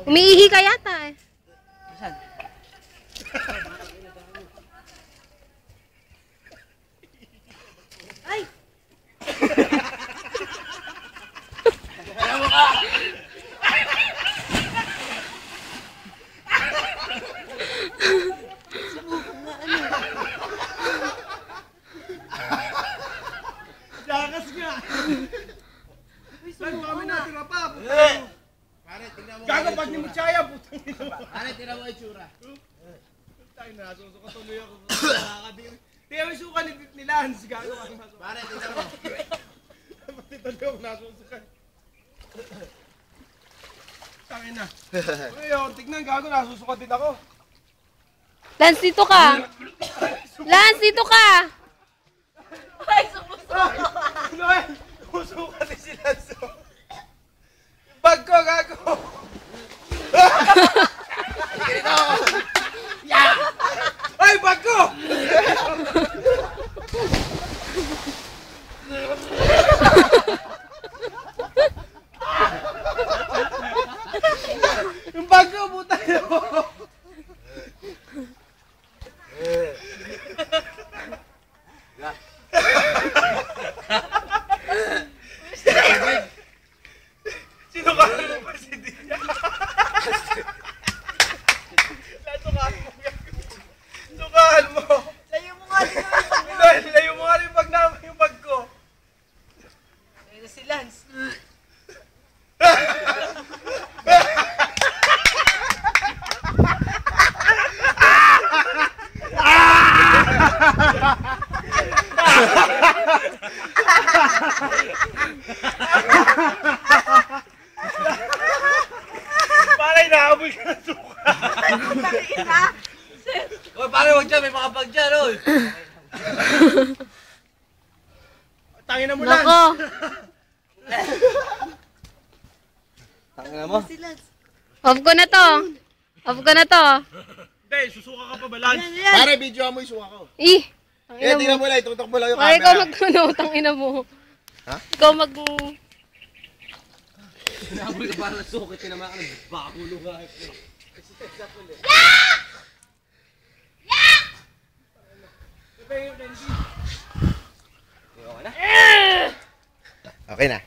Umiihi ka yata eh. Saan? Ay! Kaya mo ka! Jakas nga! Saan kami natin pa? Pare, tingnan mo. Gago, pag ni Muchaya, putang ito. Pare, tingnan mo itsura. Tayo na, susuka tuloy ako. Tingnan mo yung suka ni Lance, gago. Pare, tingnan mo. Pati tuloy ako nasusuka. Tangin na. Ngayon, tignan, gago, nasusuka din ako. Lance, dito ka. Lance, dito ka. Ay, sumusuka! Noel, susuka din si Lance. Bag ko, gago. Ganito! Yeah! Ay, bag ko! Yung bag ko, puta yun. Sino ka ano ba si Dia? Sukahan mo. Layo mo nga din yung pag mo. Layo mo nga rin yung bag namin, yung bag ko. Ayun si Lance. Parang naamoy ka ng suka. Pakita! Oy, pare, wag dyan. May mga bag dyan, oy. Tangin na mo lang. Nako. Tangina mo. Si Lance. Off ko na to. Off ko na to. Hindi, susuka ka pa ba, Lance? Yan, yan. Pare, video mo yung suka ko. Ih. Eh, Tangina tingnan mo. mo lang, itutok mo lang yung Pare, ikaw camera. magkuno. Tangina mo. Ha? Ikaw mag... Sinaboy ka para sukit. Tinamaan ka ng bakulo nga. Okay na.